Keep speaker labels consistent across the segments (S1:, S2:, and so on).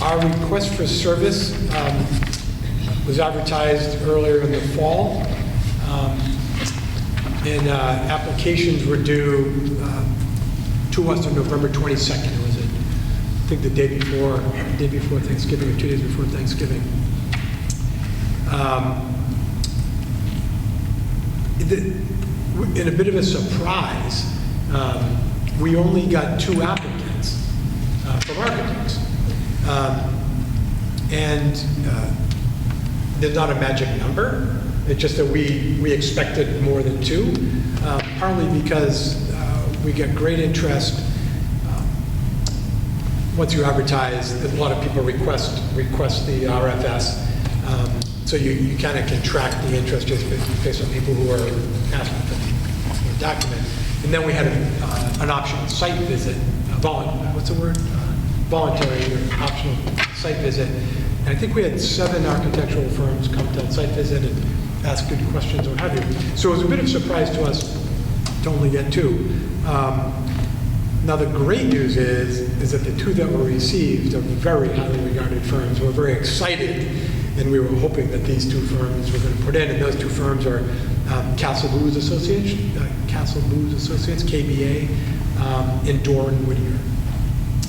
S1: Our request for service was advertised earlier in the fall, and applications were due to us on November 22nd. It was, I think, the day before Thanksgiving, or 2 days before Thanksgiving. In a bit of a surprise, we only got 2 applicants from architects. And there's not a magic number. It's just that we expected more than 2, partly because we get great interest. Once you advertise, a lot of people request the RFS. So you kind of can track the interest just based on people who are asking for the document. And then we had an optional site visit, voluntary or optional site visit. And I think we had 7 architectural firms come to that site visit and ask good questions or what have you. So it was a bit of a surprise to us to only get 2. Now the great news is that the 2 that were received are very highly regarded firms. We're very excited, and we were hoping that these 2 firms were going to put in, and those 2 firms are Castle Booz Associates, KBA, and Doran Whittier.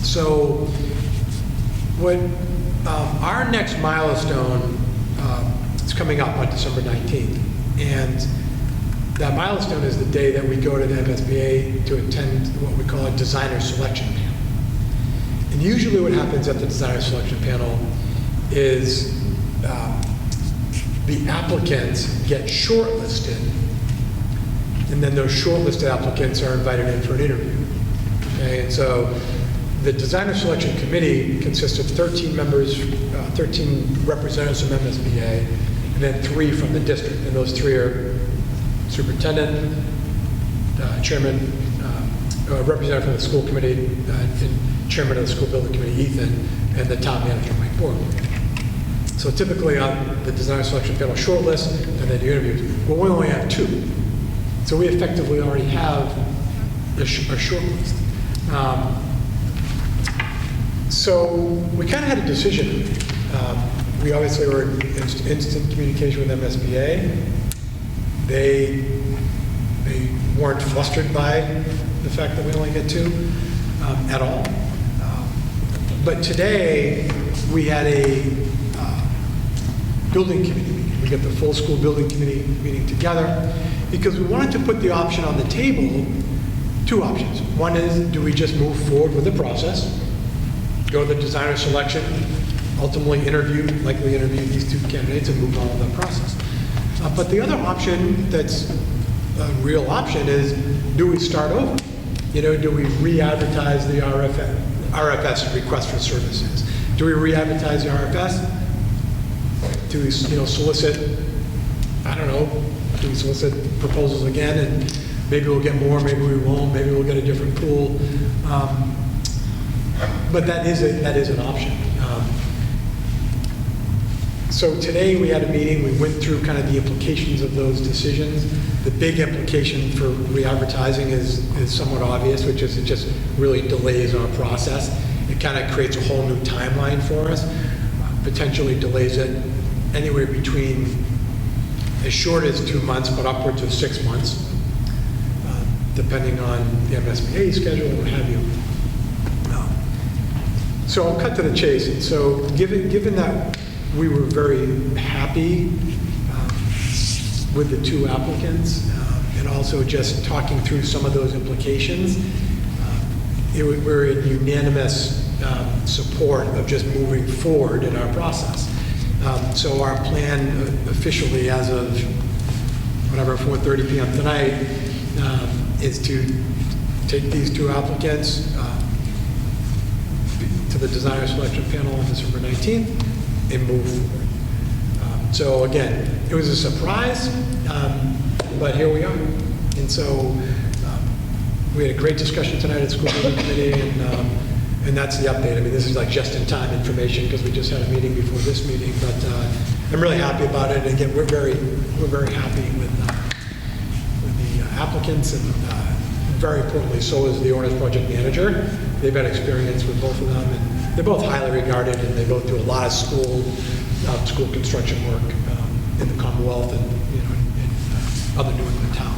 S1: So what our next milestone is coming up on December 19th, and that milestone is the day that we go to the MSBA to attend what we call a designer selection panel. And usually what happens at the designer selection panel is the applicants get shortlisted, and then those shortlisted applicants are invited in for an interview. Okay, and so the designer selection committee consists of 13 members, 13 representatives from MSBA, and then 3 from the district. And those 3 are superintendent, chairman, representative from the school committee, and chairman of the school building committee, Ethan, and the town manager, Mike Borg. So typically on the design selection panel shortlist, and then you interview. Well, we only have 2. So we effectively already have a shortlist. So we kind of had a decision. We obviously were in instant communication with MSBA. They weren't flustered by the fact that we only get 2 at all. But today we had a building committee meeting. We got the full school building committee meeting together because we wanted to put the option on the table, 2 options. One is, do we just move forward with the process, go to the designer selection, ultimately likely interview these 2 candidates and move on with the process. But the other option that's a real option is, do we start over? Do we re-advertise the RFS, request for services? Do we re-advertise the RFS? Do we solicit, I don't know, do we solicit proposals again, and maybe we'll get more, maybe we won't, maybe we'll get a different pool. But that is an option. So today we had a meeting, we went through kind of the implications of those decisions. The big implication for re-advertising is somewhat obvious, which is it just really delays our process. It kind of creates a whole new timeline for us, potentially delays it anywhere between as short as 2 months, but upwards of 6 months, depending on the MSBA schedule and what have you. So I'll cut to the chase. And so given that we were very happy with the 2 applicants, and also just talking through some of those implications, we're in unanimous support of just moving forward in our process. So our plan officially as of whatever, 4:30 p.m. tonight, is to take these 2 applicants to the designer selection panel on December 19th and move forward. So again, it was a surprise, but here we are. And so we had a great discussion tonight at school building committee, and that's the update. I mean, this is like just-in-time information because we just had a meeting before this meeting, but I'm really happy about it. And again, we're very happy with the applicants, and very importantly, so is the owner's project manager. They've had experience with both of them, and They're both highly regarded, and they both do a lot of school construction work in the Commonwealth and, in other New England towns.